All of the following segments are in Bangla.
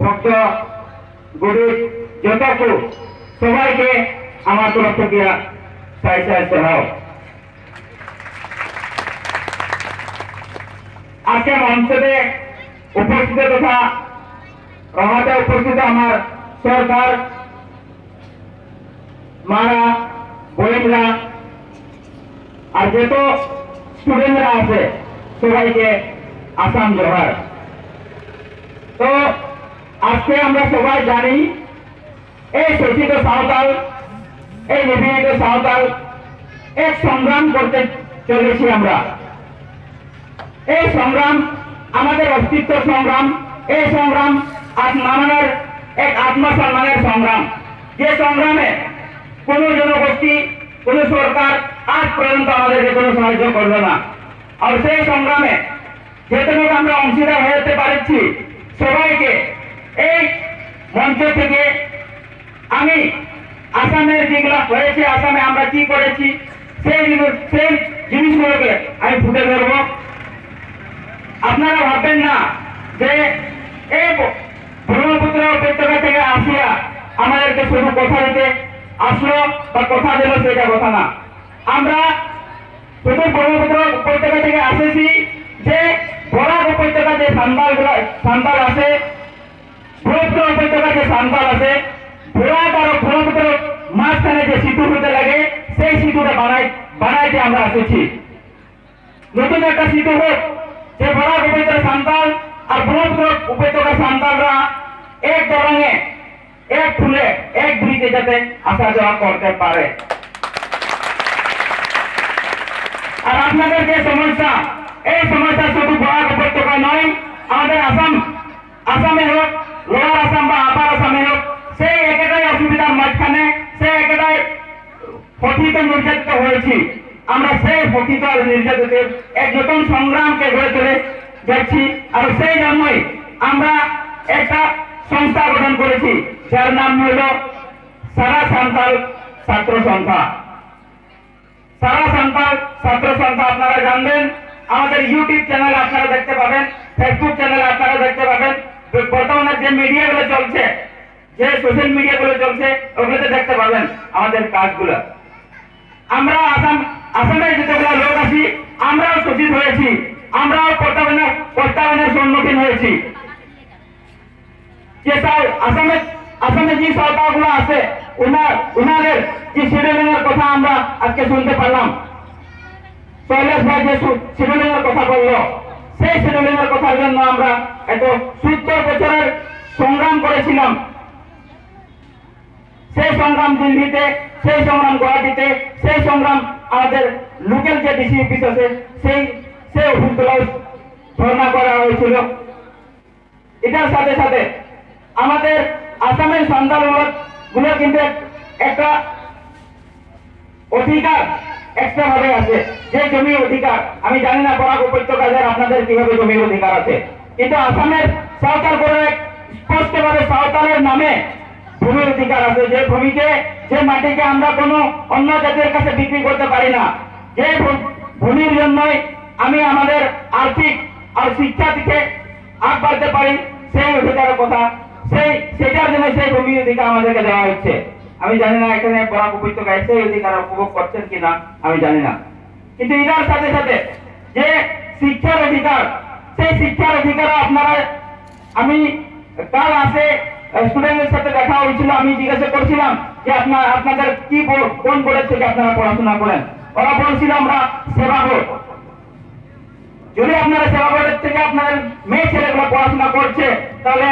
ভক্ত গরিব যতটুকু সবাইকে আমার তরফ থেকে সহায়। আজকে মঞ্চে উপস্থিত তথা রহাতে উপস্থিত আমার সরকার মারা বোনেরা আর যত স্টুডেন্টরা আছে সবাইকে আসাম জোহার। তো আজকে আমরা সবাই জানি এই শোষিত সাঁওতাল, এই নিপীড়িত সাঁওতাল এক সংগ্রাম করতে চলেছি আমরা। এই সংগ্রাম আমাদের অস্তিত্ব সংগ্রাম, এই সংগ্রাম মানবের এক আত্মসম্মানের সংগ্রাম, যে সংগ্রামে কোন জনগোষ্ঠী কোন সরকার আজ পর্যন্ত আমাদেরকে কোনো সাহায্য করবে না। আর সেই সংগ্রামে যেটুকু আমরা অংশীদার হতে পারছি সবাইকে এই মঞ্চ থেকে আমি আসামের যেগুলো হয়েছে, আসামে আমরা কি করেছি সেই জিনিসগুলোকে আমি ফুটে ধরবো। আপনারা ভাববেন না যে এই ব্রহ্মপুত্র উপত্যকা থেকে আসিয়া আমাদেরকে শুধু কথা দিতে আসলো বা কথা দিল, সেটা কথা না। আমরা শুধু ব্রহ্মপুত্র উপত্যকা থেকে আসেছি যে বরাক উপত্যকা যে সান্তাল আছে, ব্রহ্মপুত্র উপত্যকা যে সান্তাল আছে, বরাক আর ব্রহ্মপুত্র মাঝখানে যে সেতু হতে লাগে সেই সেতুটা বানাইতে আমরা এসেছি। নতুন একটা সেতু হোক, যে বরাক উপত্যকা সান্তাল আর ব্রহ্মপুত্র উপত্যকা সান্তালরা এক দরঙে এক ফুলে এক ব্রিজে যাতে আসা যাওয়া করতে পারে। আর আপনাদের যে সমস্যা, এই সমস্যা শুধু বরাক উপত্যকা নয়, আমাদের আসামে হোক, লোয়ার আসাম বা আপার আসামে হোক, সেই একটাই অসুবিধার মাঝখানে সেই একটাই পতিত নির্যাতিত হয়েছি। আমরা সেই পতিত আর নির্যাতিতের এক নতুন সংগ্রামকে গড়ে তুলে যাচ্ছি। আর সেই জন্যই আমরা একটা সংস্থা গঠন করেছি, যার নাম হল সারা সান্তাল ছাত্র সংস্থা। সারা সান্তাল ছাত্র সংস্থা আপনারা জানবেন, আমাদের ইউটিউব চ্যানেলে আপনারা দেখতে পাবেন, ফেসবুক চ্যানেলে আপনারা দেখতে পাবেন। বর্তমানে যে মিডিয়াগুলো চলছে, যে সোশ্যাল মিডিয়াগুলো চলছে, ওগুলোতে দেখতে পাবেন আমাদের কাজগুলো। আমরা আসামের যেগুলো লোক আছি, আমরাও শোষিত হয়েছি, আমরাও প্রত্যাবানের সম্মুখীন হয়েছি। যে আসামে যে সরকারগুলো আছে উনাদের যে শিডিউলিংয়ের কথা আমরা আজকে শুনতে পারলাম, কৈলাস ভাই যে শিডিউলিংয়ের কথা বললো, সেই শিডিউলিংয়ের কথার জন্য আমরা এত 70 বছরের সংগ্রাম করেছিলাম। সেই সংগ্রাম দিল্লিতে, সেই সংগ্রাম গুয়াহাটিতে, সেই সংগ্রাম আমাদের লোকাল যে ডিসি অফিস আছে সেই অফিসগুলো ধর্ণা করা হয়েছিল। এটার সাথে সাথে আমাদের আসামের সন্তানগুলো কিন্তু একটা অধিকার এক্সট্রা ভাবে আছে, যে জমির অধিকার। আমি জানি না বরাক উপত্যকাদের আপনাদের কিভাবে জমির অধিকার আছে, কিন্তু আসামের সাঁওতাল করে স্পষ্টভাবে সাঁওতালের নামে ভূমির অধিকার আছে। যে ভূমিকে, যে মাটিকে আমরা কোনো অন্য জাতির কাছে বিক্রি করতে পারি না, যে ভূমির জন্যই আমি আমাদের আর্থিক আর শিক্ষা থেকে আগ বাড়তে পারি, সেই অধিকারের কথা, সেটার জন্য সেই ভূমির অধিকার আমাদেরকে দেওয়া হচ্ছে। আমি জানি না এখানে বরাক উপত্যকায় সেই অধিকার উপভোগ করছেন কিনা আমি জানি না, কিন্তু এটার সাথে সাথে যে শিক্ষার অধিকার, সেই শিক্ষার অধিকার আপনারা, আমি কাল আসে স্টুডেন্টের সাথে দেখা হয়েছিল, আমি জিজ্ঞাসা করছিলাম যে আপনাদের কি কোন বোর্ডের থেকে আপনারা পড়াশোনা করেন। ওরা বলছিল আমরা সেবা বোর্ড। যদি আপনারা সেবা বোর্ডের থেকে আপনাদের মেয়ে ছেলেগুলো পড়াশোনা করছে, তাহলে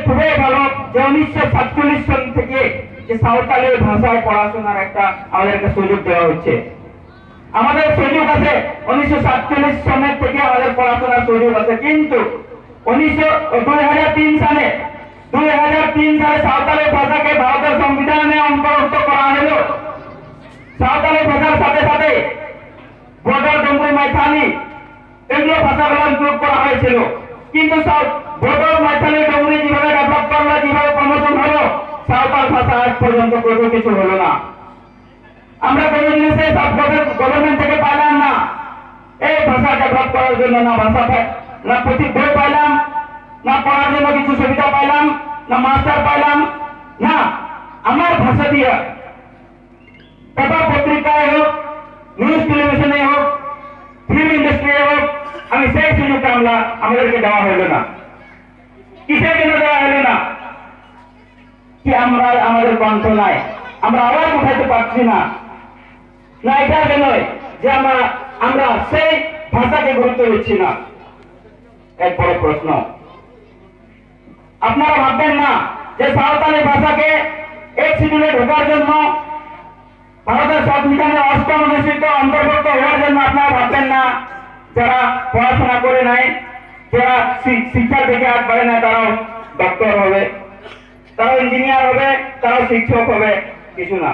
খুবই ভালো যে 1947 সাল থেকে যে সাঁওতালের ভাষায় পড়াশোনার একটা আমাদেরকে সুযোগ দেওয়া হচ্ছে। আমাদের সুযোগ আছে 1947 সনের থেকে আমাদের পড়াশোনার সুযোগ আছে, কিন্তু 2003 সালে সাঁওতালি ভাষাকে ভারতের সংবিধানে অন্তর্ভুক্ত করা হলো। সাঁওতালি ভাষার সাথে সাথে বড়, ডুমরি, মাইথালি এগুলো ভাষাগুলো ইনক্লুড করা হয়েছিল, কিন্তু বড়, মাইথালি, ডুমরি যেভাবে ডেভেলপ করলো, যেভাবে প্রমোশন হলো, সাঁওতাল ভাষা আজ পর্যন্ত কোনো কিছু হলো না। আমরা কোনো জিনিসে গভর্নমেন্ট থেকে পাইলাম না এই ভাষা ডেভেলপ করার জন্য, না ভাষা না প্রতি বই পাইলাম, না পড়ার জন্য কিছু সুবিধা পাইলাম, না মাস্টার পাইলাম না আমার ভাষা দিয়ে পেপার পত্রিকায় হোক, নিউজ টেলিভিশনে হোক, ফিল্ম ইন্ডাস্ট্রি হোক, আমি সেই সুযোগটা আমাদেরকে দেওয়া হলো না। কিসের জন্য দেওয়া হলো না? কি আমরা আমাদের কণ্ঠ নাই, আমরা আওয়াজ উঠাইতে পারছি না, না এটা নয় যে আমরা সেই ভাষাকে গুরুত্ব দিচ্ছি না। এক বড় প্রশ্ন। আপনারা ভাববেন না যে সাঁওতালি ভাষাকে এক শিডিউলে ঢোকার জন্য ভারতের সংবিধানে অষ্টম অনুচ্ছেদে অন্তর্ভুক্ত হওয়ার জন্য আপনারা ভাববেন না যারা পড়াশোনা করে নাই, যারা শিক্ষার দিকে হাত বাড়ে না, তারাও ডক্টর হবে, তারাও ইঞ্জিনিয়ার হবে, তারাও শিক্ষক হবে, কিছু না।